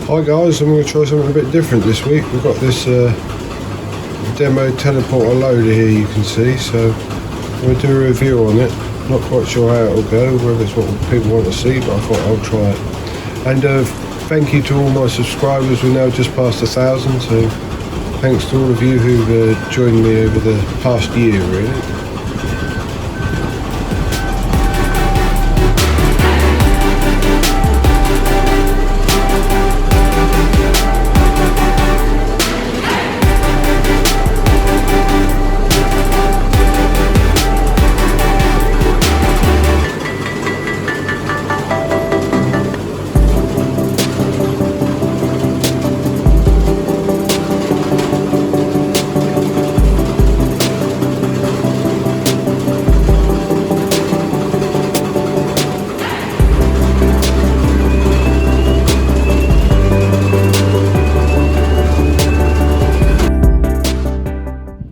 Hi guys, I'm going to try something a bit different this week. We've got this demo teleporter loader here, you can see, so I'm going to do a review on it. Not quite sure how it'll go, whether it's what people want to see, but I thought I'll try it. And thank you to all my subscribers. We're now just past 1,000, so thanks to all of you who've joined me over the past year, really.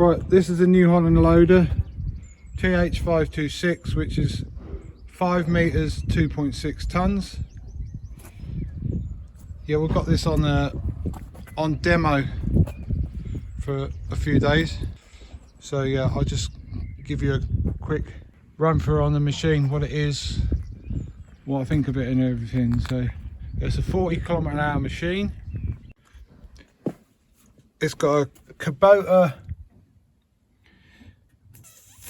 Right, this is a New Holland loader, TH 526, which is 5 meters, 2.6 tons. Yeah, we've got this on demo for a few days. So yeah, I'll just give you a quick run through on the machine, what it is, what I think of it and everything. So it's a 40 km/h machine. It's got a Kubota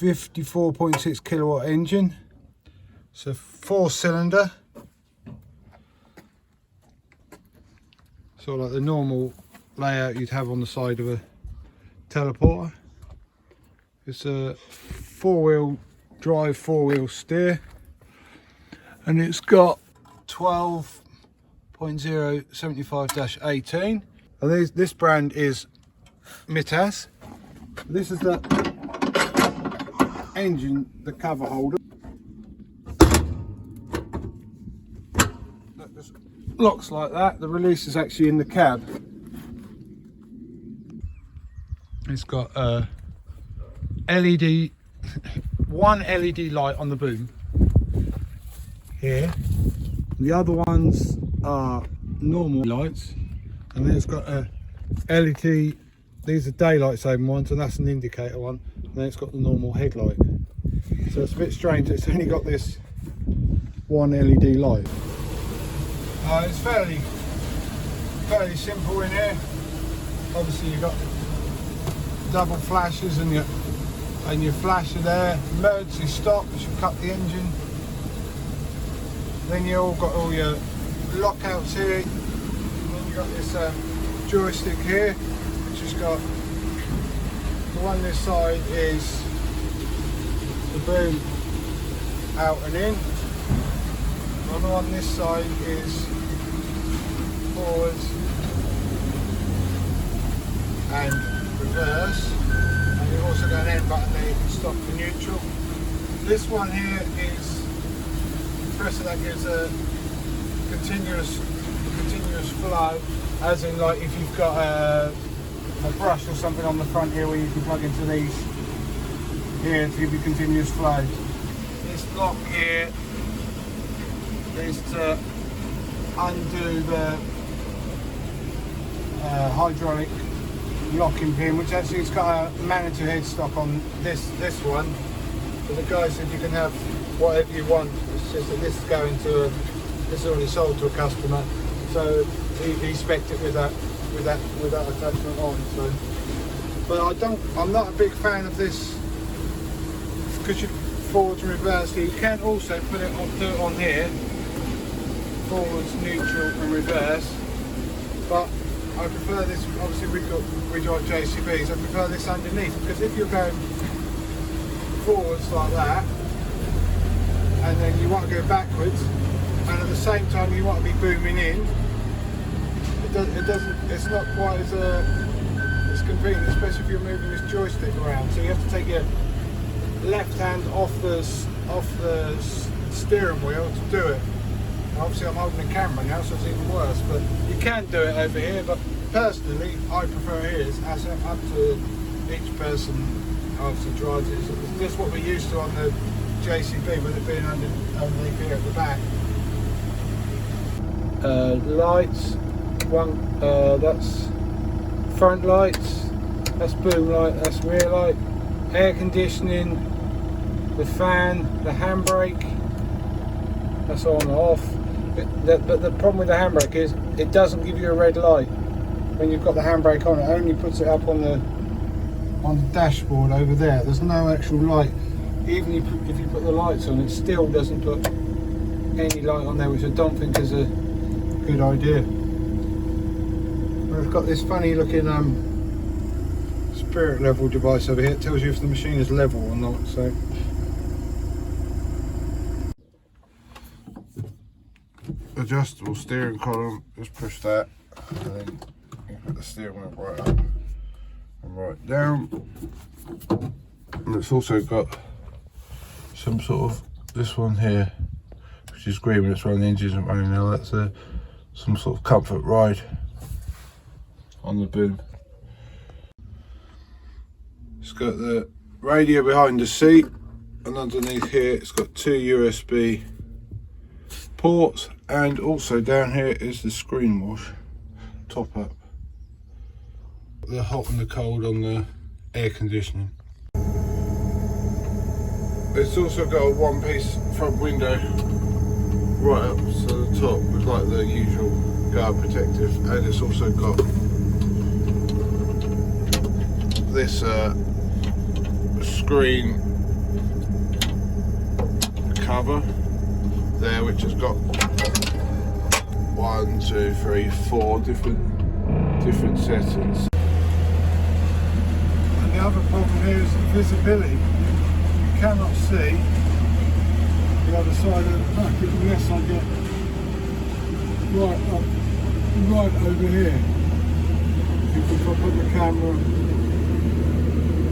54.6 kilowatt engine, so 4-cylinder, sort of like the normal layout you'd have on the side of a teleporter. It's a 4-wheel drive, 4-wheel steer, and it's got 12.075-18, and this brand is Mitas. This is the engine, the cover holder that just locks like that. The release is actually in the cab. It's got a LED, one LED light on the boom here. The other ones are normal lights, and then it's got a LED. These are daylight saving ones, and that's an indicator one. And then it's got the normal headlight. So it's a bit strange, it's only got this one LED light. It's fairly simple in here. Obviously you've got double flashes and your flasher there. Emergency stop, which will cut the engine. Then you all got all your lockouts here. And then you've got this joystick here, which has got the one this side is the boom out and in. The other one this side is forwards and reverse. And you've also got an end button there, you can stop for neutral. This one here is pressure that gives a continuous flow, as in like if you've got a brush or something on the front here where you can plug into these here to give you continuous flow. This lock here is to undo the hydraulic locking pin, which actually has got a Manitou headstock on this one. So the guy said you can have whatever you want. It's just that this is going to this is already sold to a customer, so he spec'd it with that attachment on. So, but I'm not a big fan of this because you forward and reverse here. You can also do it on here, forwards, neutral and reverse, but I prefer this. Obviously we drive JCBs, I prefer this underneath, because if you're going forwards like that and then you want to go backwards and at the same time you want to be booming in, it's not quite as convenient, especially if you're moving this joystick around. So you have to take your left hand off the steering wheel to do it. And obviously I'm holding the camera now, so it's even worse, but you can do it over here. But personally I prefer here. It's up to each person obviously drives it. So that's what we're used to on the JCB, with it being underneath here at the back. Lights, one, that's front lights, that's boom light, that's rear light, air conditioning, the fan, the handbrake, that's on and off. But the problem with the handbrake is it doesn't give you a red light when you've got the handbrake on. It only puts it up on the dashboard over there. There's no actual light. Even if you put the lights on, it still doesn't put any light on there, which I don't think is a good idea. We've got this funny looking spirit level device over here. It tells you if the machine is level or not. So adjustable steering column, just push that and then you put the steering wheel right up and right down. And it's also got some sort of, this one here, which is green when it's running, the engine isn't running now, that's some sort of comfort ride on the boom. It's got the radio behind the seat, and underneath here it's got 2 USB ports, and also down here is the screen wash top up. The hot and the cold on the air conditioning. It's also got a one-piece front window right up to the top with like the usual guard protective, and it's also got this screen cover there, which has got 1, 2, 3, 4 different settings. And the other problem here is the visibility. You cannot see the other side of the bracket unless I get right over here. If I put the camera,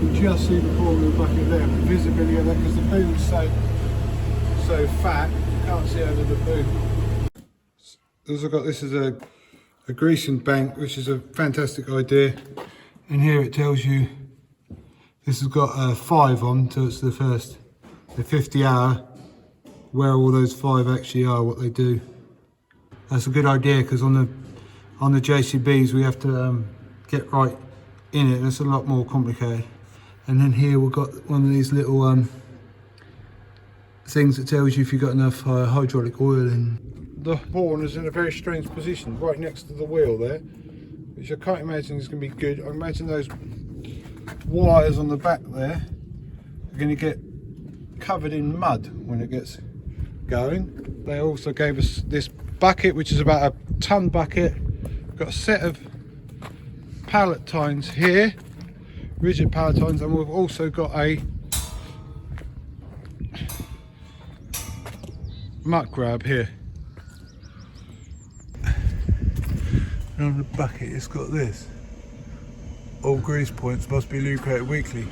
you just see the corner of the bucket there, but visibility of that, because the boom's so fat, you can't see over the boom. Also got, this is a greasing bank, which is a fantastic idea. And here it tells you this has got 5 on, so it's the 50 hour, where all those 5 actually are, what they do. That's a good idea, because on the JCBs we have to get right in it, and it's a lot more complicated. And then here we've got one of these little things that tells you if you've got enough hydraulic oil in. The horn is in a very strange position, right next to the wheel there, which I can't imagine is going to be good. I imagine those wires on the back there are going to get covered in mud when it gets going. They also gave us this bucket, which is about a ton bucket. We've got a set of pallet tines here, rigid pallet tines, and we've also got a muck grab here. And on the bucket it's got this. All grease points must be lubricated weekly.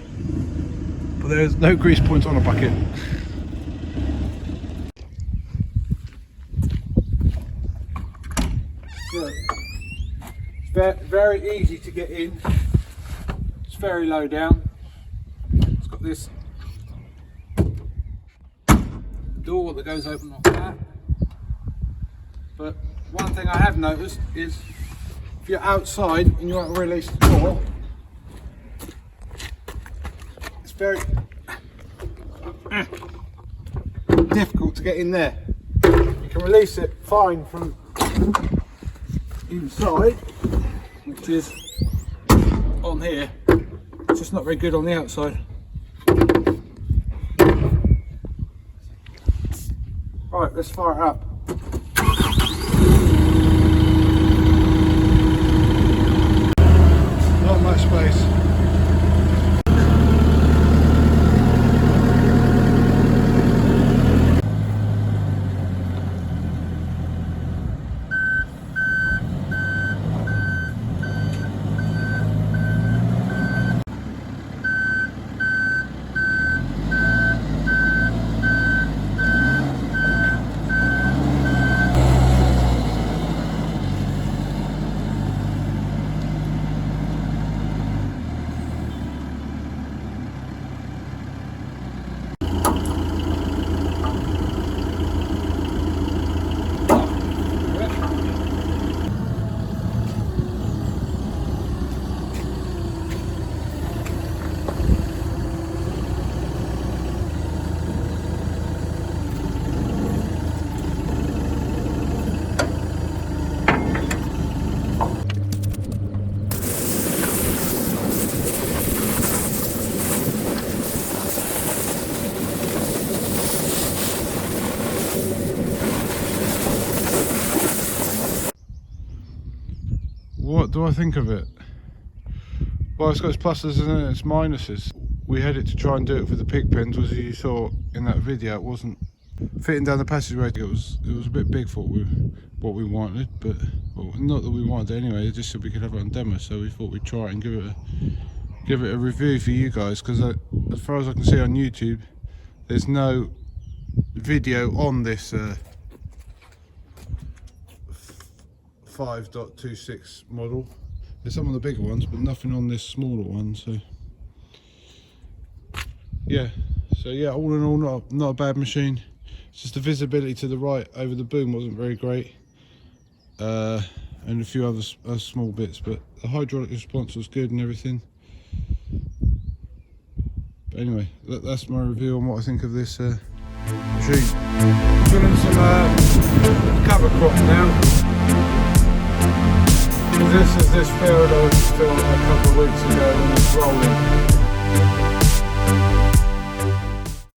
But there's no grease points on a bucket. Look, it's very easy to get in. It's very low down. It's got this door that goes open like that. But one thing I have noticed is if you're outside and you want to release the door, it's very difficult to get in there. You can release it fine from inside, which is on here. It's just not very good on the outside. Right, let's fire it up. Not much space. what do I think of it? Well, it's got its pluses and its minuses. We had it to try and do it for the pig pens, as you saw in that video. It wasn't fitting down the passageway. It was a bit big for what we wanted, but well, not that we wanted it anyway. It just said we could have it on demo, so we thought we'd try it and give it a review for you guys. Because as far as I can see on YouTube, there's no video on this 5.26 model. There's some of the bigger ones, but nothing on this smaller one. So yeah, all in all, not a bad machine. It's just the visibility to the right over the boom wasn't very great, and a few other small bits, but the hydraulic response was good and everything. But anyway, that's my review on what I think of this machine. Doing some cover crop now. This is this field I filmed a couple of weeks ago when it was rolling.